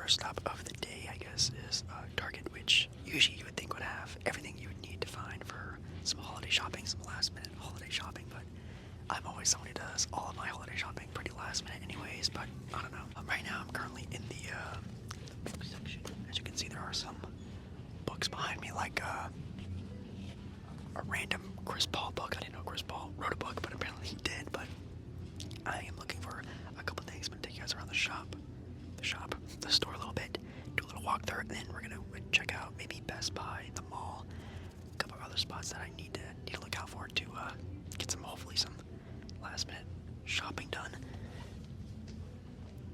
first stop of the day, I guess, is Target, which usually you would think would have everything you would need to find for some holiday shopping, some last minute holiday shopping, but I'm always someone who does all of my holiday shopping pretty last minute anyways, but I don't know. Right now I'm currently in the book section. As you can see, there are some books behind me, like a random Chris Paul book. I didn't know Chris Paul wrote a book, but apparently he did, but I am looking for a couple things. I'm going to take you guys around the store a little bit, do a little walk through, and then we're going to check out maybe Best Buy, the mall, a couple of other spots that I need to look out for to get hopefully some last minute shopping done.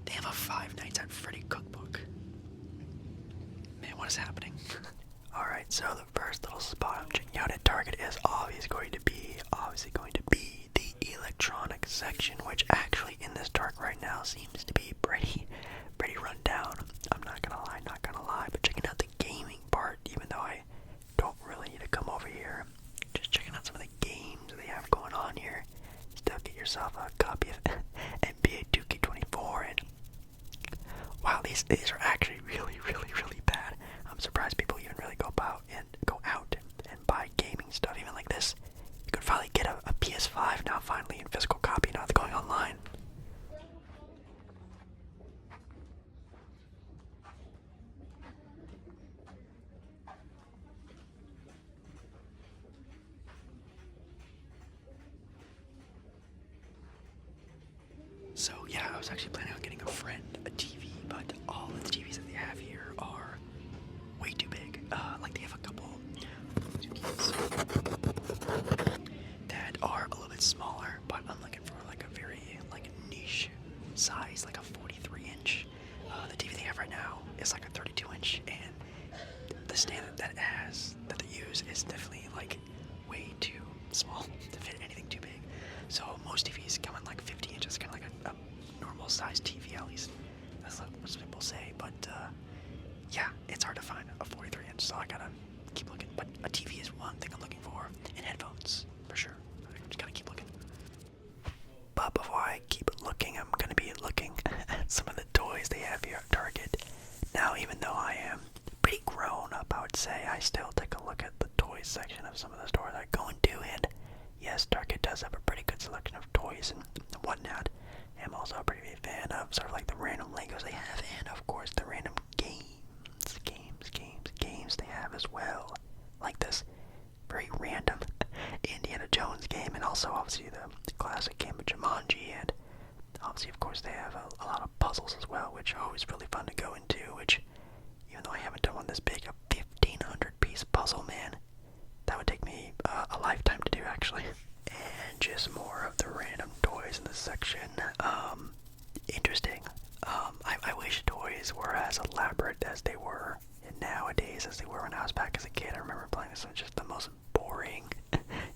They have a Five Nights at Freddy cookbook. Man, what is happening? Alright, so the first little spot I'm checking out at Target is obviously going to be the electronics section, which actually in this Target right now seems to be pretty run down. I'm not gonna lie, but checking out the gaming part, even though I don't really need to come over here, just checking out some of the games they have going on here. Still get yourself a copy of NBA 2K24, and wow, these are actually really bad. I'm surprised people even really go out and buy gaming stuff even like this. You could finally get a PS5 now, finally in physical copy, not going online. So yeah, I was actually planning on getting a friend a TV, but all of the TVs that they have here are way too big. Like they have a couple that are a little bit smaller, but I'm looking for like a very niche size, like a 43-inch. The TV they have right now is like a 32-inch, and the standard that they use is definitely like way too small to fit anything too big. So most TVs come in like 50 inches, kind of like a normal size TV, at least that's what most people say. But yeah, it's hard to find a 43-inch, so I gotta keep looking. But a TV is one thing I'm looking for, and headphones for sure. I just gotta keep looking. But before I keep looking, I'm gonna be looking at some of the toys they have here at Target. Now, even though I am pretty grown up, I would say, I still take a look at the toys section of some of the stores I go into, and yes, Target does have a pretty good selection of toys and whatnot. I'm also a pretty big fan of sort of like the random Legos they have, and of course the random games they have as well. Like this very random Indiana Jones game, and also obviously the classic game of Jumanji, and obviously of course they have a lot of puzzles as well, which are always really fun to go into, which even though I haven't done one this big, a 1,500 piece puzzle, man, that would take me a lifetime to do actually. And just more of the random toys in this section. Interesting. I wish toys were as elaborate as they were nowadays as they were when I was back as a kid. I remember playing this with just the most boring,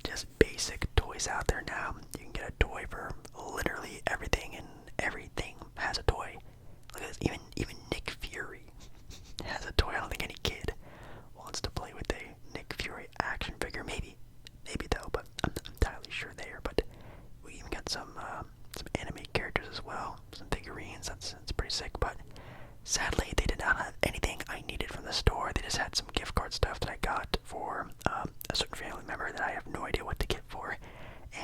just basic toys out there now. You can get a toy for literally everything, and everything has a toy. Look at this, even Nick Fury has a toy. I don't think any kid wants to play with a Nick Fury action figure. Maybe though, but I'm not entirely sure there. But we even got some anime characters as well, some figurines. That's pretty sick. But sadly, they did not have anything I needed from the store. They just had some gift card stuff that I got for a certain family member that I have no idea what to get for,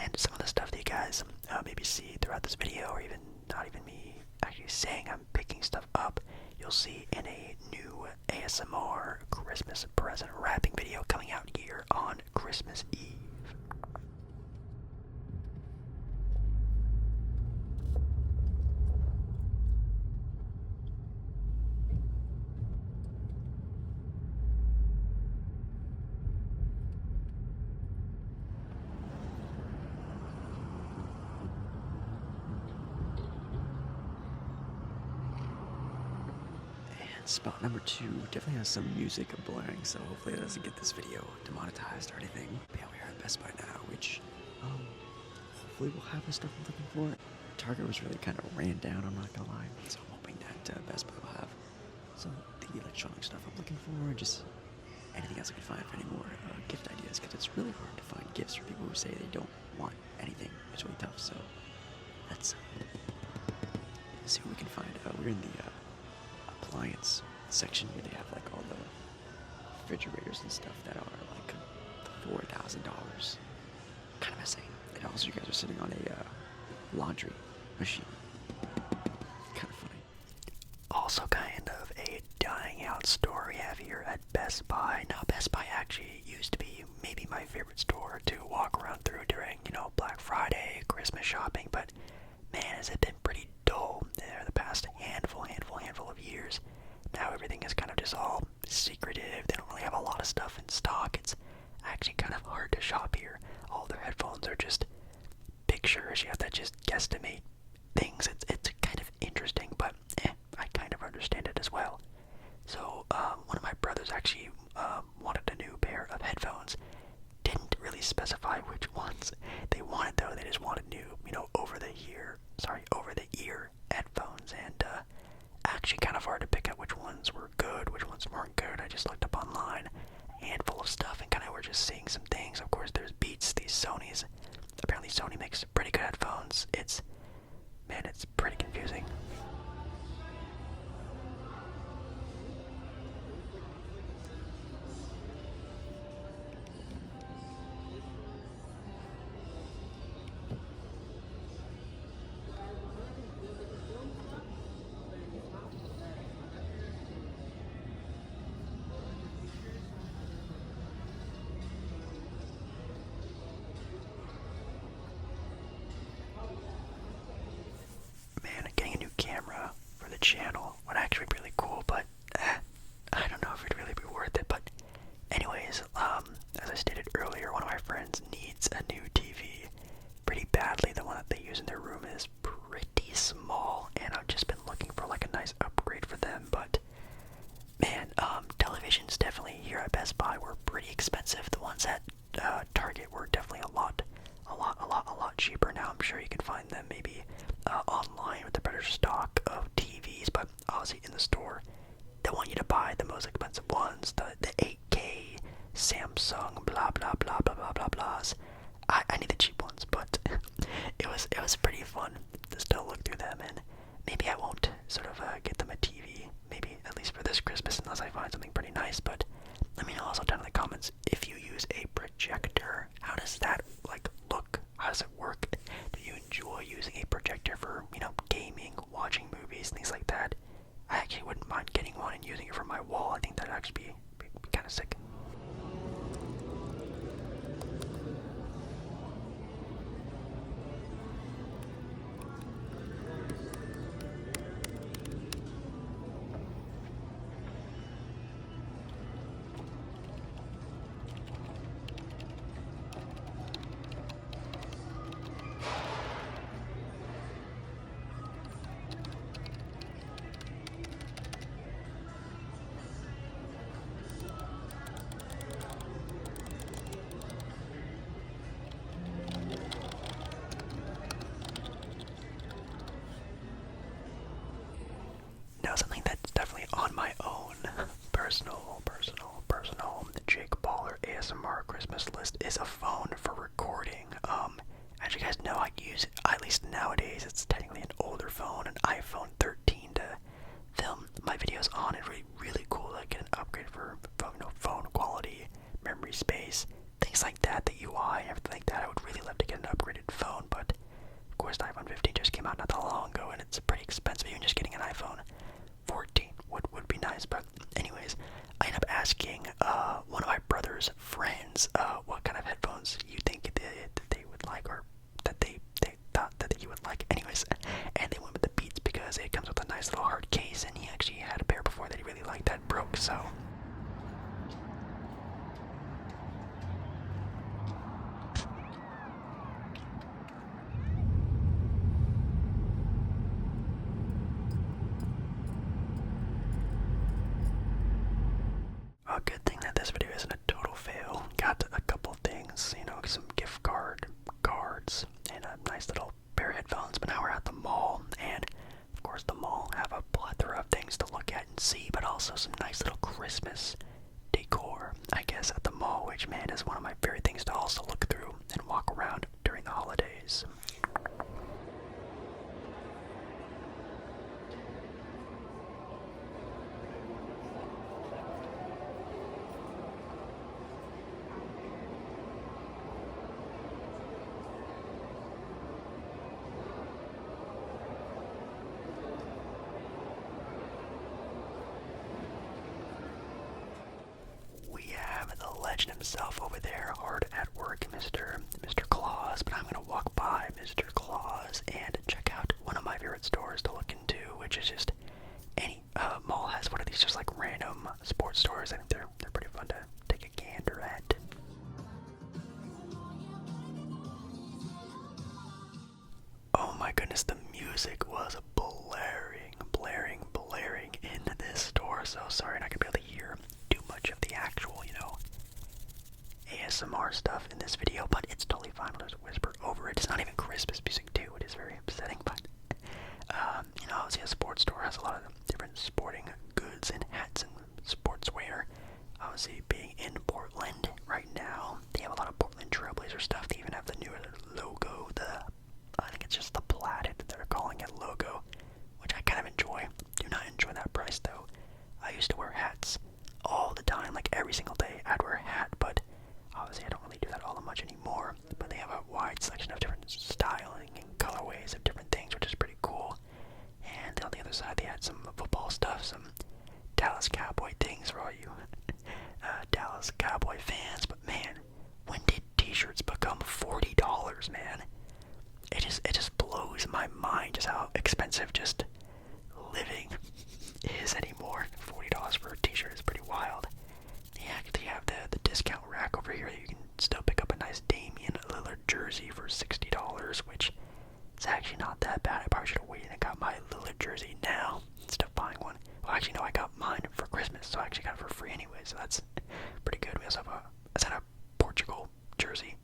and some of the stuff that you guys maybe see throughout this video, or even not even me actually saying I'm picking stuff up, you'll see in a new ASMR Christmas present wrapping video coming out here on Christmas Eve. Spot number 2 definitely has some music blaring, so hopefully it doesn't get this video demonetized or anything. But yeah, we are at Best Buy now, which hopefully we'll have the stuff I'm looking for. Target was really kind of ran down, I'm not gonna lie, so I'm hoping that Best Buy will have some of the electronic stuff I'm looking for, and just anything else I can find for any more gift ideas, because it's really hard to find gifts for people who say they don't want anything. It's really tough, so let's see what we can find. We're in the appliance section where they have like all the refrigerators and stuff that are like $4,000. Kind of insane. And also, you guys are sitting on a laundry machine. Kind of funny. Also, kind of a dying out store we have here at Best Buy. Now, Best Buy actually used to be maybe my favorite store to walk around through during, Black Friday, Christmas shopping, but man, has it been pretty dull there the past handful of years. Now everything is kind of just all secretive. They don't really have a lot of stuff in stock. It's actually kind of hard to shop here. All their headphones are just pictures. You have to just guesstimate things. It's kind of interesting, but I kind of understand it as well. So one of my brothers actually wanted a new pair of headphones. Didn't really specify which ones they wanted though. They just wanted new, over the ear headphones, and actually kind of hard to pick out which ones were good, which ones weren't good. I just looked up online, a handful of stuff, and kind of were just seeing some things. Of course, there's Beats, these Sonys. Apparently, Sony makes pretty good headphones. It's pretty confusing. Man, getting a new camera for the channel would actually be really cool, but I don't know if it'd really be worth it. But anyways, as I stated earlier, one of my friends needs a new TV pretty badly. The one that they use in their room is pretty small, and I've just been looking for like a nice upgrade for them. But man, televisions definitely here at Best Buy were pretty expensive. The ones at Target were definitely a lot cheaper. Now I'm sure you can find them maybe online with the better stock of TVs, but obviously in the store they want you to buy the most expensive ones, the 8K Samsung blah blah blah blah blah blah blahs. I need the cheap ones, but it was pretty fun to still look through them, and maybe I won't sort of get them a TV, maybe at least for this Christmas, unless I find something pretty nice. But let me know also down in the comments if you use a projector. How does that like look? How does it work? Do you enjoy using a projector for, gaming, watching movies, things like that? I actually wouldn't mind getting one and using it for my wall. I think that'd actually be kind of sick. Now something that's definitely on my own personal Jake Baller ASMR Christmas list is a phone for recording. As you guys know, I use, at least nowadays, it's technically an older phone, an iPhone 13 to film my videos on. It's really cool to get an upgrade for phone quality, memory space, things like that, the UI and everything like that. I would really love to get an upgraded phone, but of course the iPhone 15 just came out not that long ago, and it's pretty expensive. Even just getting an iPhone 14 would be nice. But anyways, I ended up asking one of my brother's friends what kind of headphones you think that they would like, or that they thought that he would like. Anyways, and they went with the Beats because it comes with a nice little hard case, and he actually had a pair before that he really liked that broke. So a good thing that this video isn't a total fail. Got a couple things, some gift cards, and a nice little pair of headphones. But now we're at the mall, and of course the mall have a plethora of things to look at and see, but also some nice little Christmas decor, I guess, at the mall, which, man, is one of my favorite things to also look through and walk around during the holidays. legend himself over there, hard at work, Mr. Claus. But I'm gonna walk by Mr. Claus and check out one of my favorite stores to look into, which is just any mall has one of these just like random sports stores. I think they're pretty fun to take a gander at. Oh my goodness, the music was blaring in this store. So sorry, not gonna be able to hear too much of the actual, ASMR stuff in this video, but it's totally fine. I'll just whisper over it. It's not even Christmas music too. It is very upsetting, but obviously a sports store has a lot of different sporting goods and hats and sportswear. Obviously, being in Portland right now, they have a lot of Portland Trailblazer stuff. They even have the newer logo, I think it's just the platted that they're calling it logo, which I kind of enjoy. Do not enjoy that price though. I used to wear hats all the time, like every single day I'd wear a hat, but obviously I don't really do that all that much anymore. But they have a wide selection of different styling and colorways of different things, which is pretty cool. And on the other side they had some football stuff, some Dallas Cowboy things for all you Dallas Cowboy fans. But man, when did t-shirts become $40, man? It just blows my mind just how expensive just living is anymore. $40 for a t-shirt is pretty wild. Yeah, they have the discount rack over here. You can still pick up a nice Damian Lillard jersey for $60, which is actually not that bad. I probably should have waited and got my Lillard jersey now instead of buying one. Well, actually, no, I got mine for Christmas, so I actually got it for free anyway, so that's pretty good. We also have a Portugal jersey.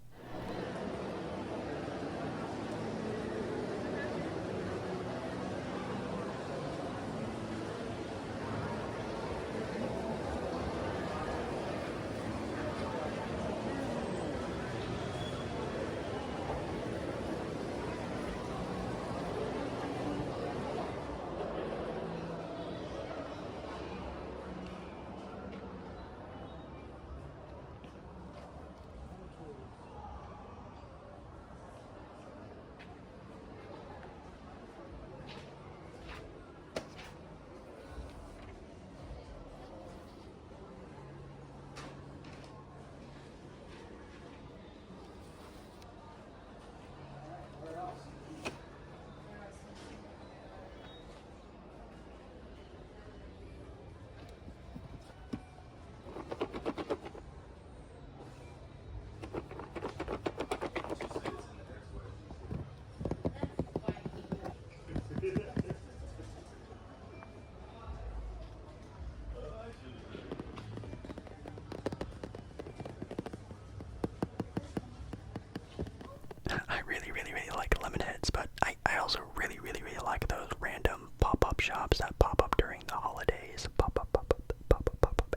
I really like lemon heads, but I also really like those random pop-up shops that pop up during the holidays. Pop up.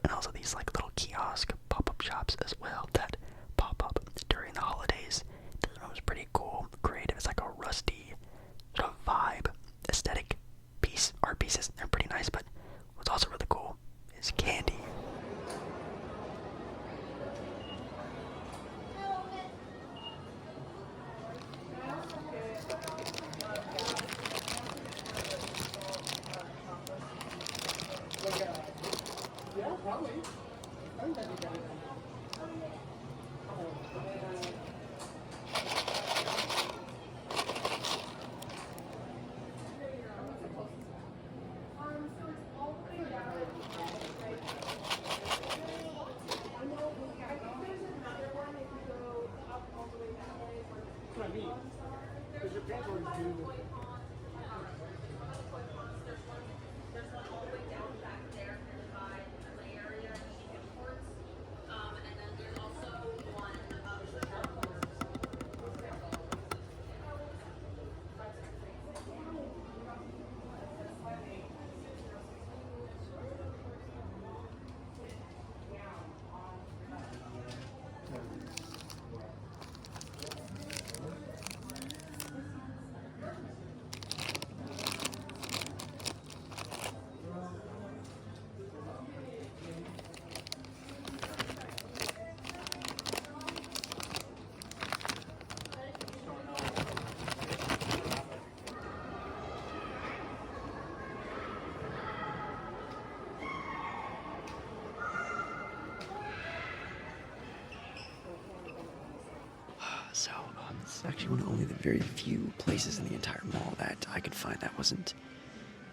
And also these like little kiosk pop-up shops as well that pop up during the holidays. This one was pretty cool, creative. It's like a rusty sort of vibe, aesthetic art pieces. They're pretty nice, but what's also really cool is candy. is actually one of only the very few places in the entire mall that I could find that wasn't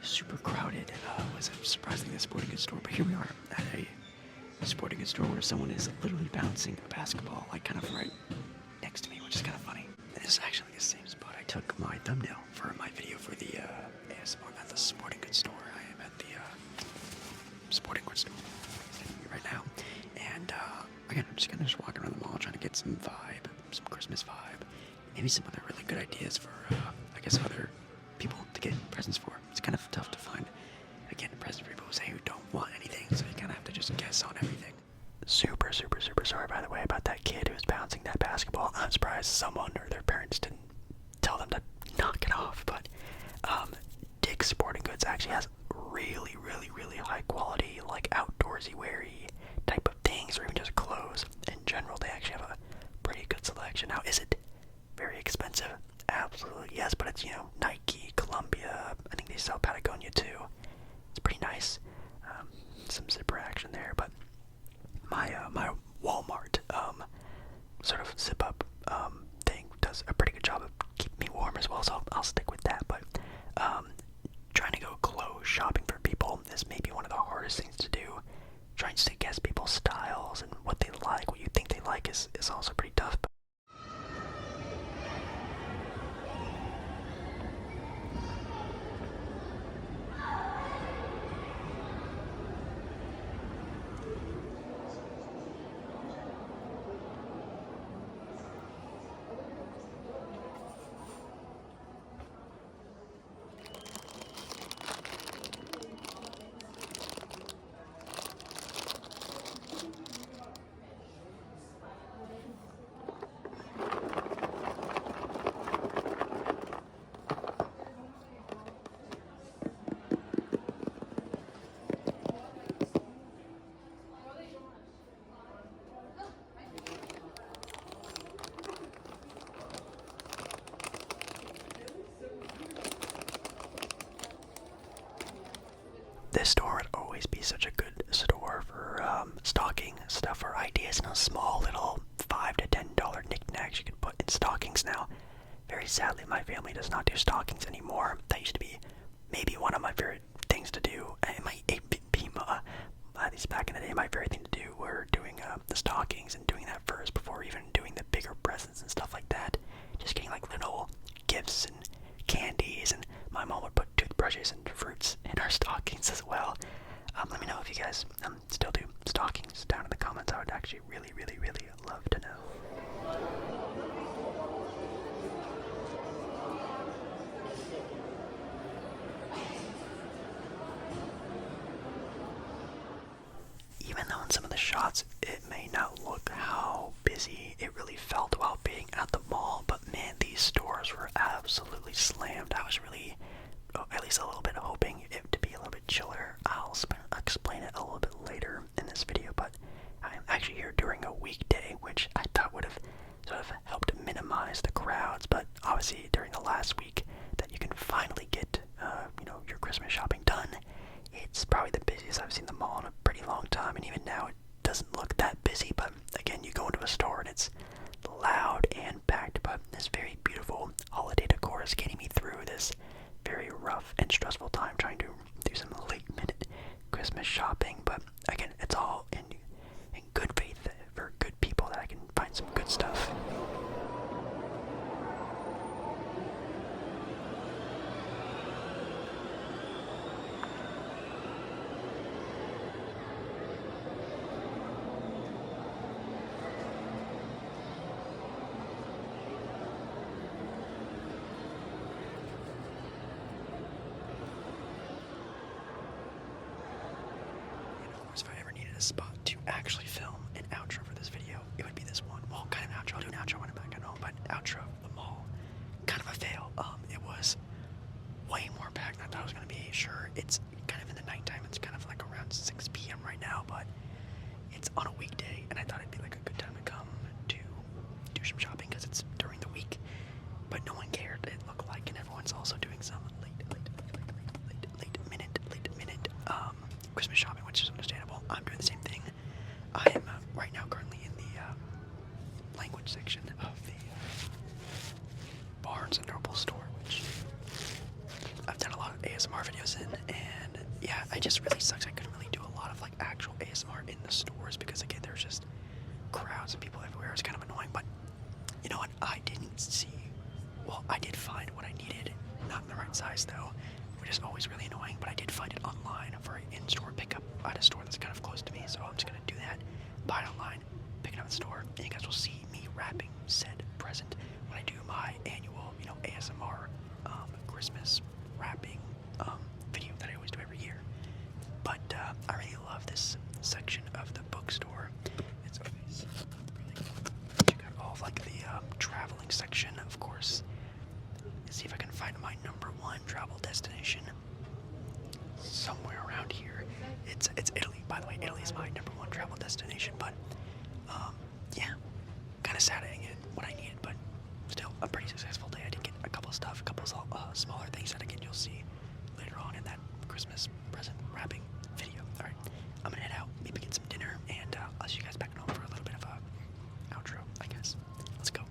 super crowded. It was surprisingly a sporting goods store, but here we are at a sporting goods store where someone is literally bouncing a basketball, like kind of right next to me, which is kind of funny. And this is actually the same spot I took my thumbnail for my video for the ASMR at the sporting goods store. I am at the sporting goods store right now, and again, I'm just kind of walking around the mall trying to get some vibe, some Christmas vibe, maybe some other really good ideas for, I guess, other people to get presents for. It's kind of tough to find, again, presents for people who don't want anything, so you kind of have to just guess on everything. Super sorry, by the way, about that kid who was bouncing that basketball. I'm surprised someone or their parents didn't tell them to knock it off, but Dick's Sporting Goods actually has really high quality, like outdoorsy weary type of things, or even just clothes. In general, they actually have a pretty good selection. Now, is it very expensive? Absolutely yes, but it's, Nike, Columbia, I think they sell Patagonia too. It's pretty nice. Some zipper action there, but my Walmart sort of zip up thing does a pretty good job of keeping me warm as well, so I'll stick with that. But trying to go clothes shopping for people is maybe one of the hardest things to do. Trying to guess people's styles and what they like, what you think they like is also pretty tough. This store would always be such a good store for stocking stuff or ideas, small little $5 to $10 knickknacks you can put in stockings now. Very sadly, my family does not do stockings anymore. That used to be maybe one of my favorite things to do. It might be at least back in the day, my favorite thing to do were doing the stockings and doing that first before even doing the bigger presents and stuff like that. Just getting like little gifts and candies, and my mom would put toothbrushes and fruits in our stockings as well. Let me know if you guys still do stockings down in the comments. I would actually really love to know. Even though in some of the shots it may not look how busy it really felt while being at the mall, but man, these stores were absolutely slammed. I was really, at least a little bit, hoping it to be a little bit chiller. I'll explain it a little bit later in this video, but I'm actually here during a weekday, which I thought would have sort of helped minimize the crowds, but obviously during the last week that you can finally get your Christmas shopping done, it's probably the busiest I've seen the mall in a pretty long time, and even now it doesn't look that busy. But again, you go into a store and it's loud and packed, but this very beautiful holiday decor is getting me through this very rough and stressful time trying to do some late minute Christmas shopping. But again, it's all in good faith for good people that I can find some good stuff. If I ever needed a spot to actually film an outro for this video, it would be this one. Well, kind of an outro. I'll do an outro when I'm back at home, but outro of the mall, kind of a fail. It was way more packed than I thought it was going to be. Sure, it's kind of in the nighttime. It's kind of like around 6 p.m. right now, but it's on a weekday, and I thought it'd be like a good time to come to do some shopping because it's during the week. But no one cared, it looked like, and everyone's also doing some late minute Christmas shopping, which is understandable. I'm doing the same thing. I am right now currently in the language section of I really love this section of the bookstore. It's always really cool. Check out all of like the traveling section, of course. Let's see if I can find my #1 travel destination somewhere around here. It's Italy, by the way. Italy is my #1 travel destination, but yeah, kind of sad I didn't get what I needed, but still a pretty successful day. I did get a couple of stuff, a couple of smaller things that again you'll see later on in that Christmas present wrapping video. All right, I'm gonna head out, maybe get some dinner, and I'll see you guys back at home for a little bit of a outro, I guess. Let's go.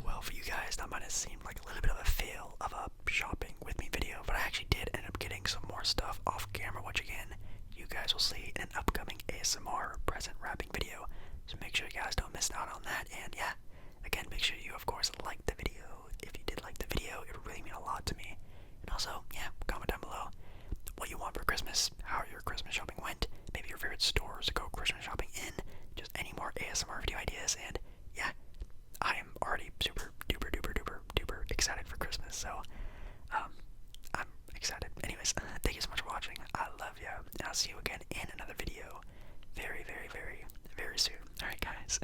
Well, for you guys, that might have seemed like a little bit of a fail of a shopping with me video, but I actually did end up getting some more stuff off camera, which again, you guys will see in an upcoming ASMR present wrapping video. So make sure you guys don't miss out on that. And yeah, again, make sure you, of course, like the video. If you did like the video, it would really mean a lot to me. And also, yeah, comment down below what you want for Christmas, how your Christmas shopping went, maybe your favorite stores to go Christmas shopping in, just any more ASMR video ideas, and yeah, I am already super duper duper duper duper excited for Christmas, so I'm excited. Anyways, thank you so much for watching. I love you, and I'll see you again in another video very, very, very, very soon. Alright guys,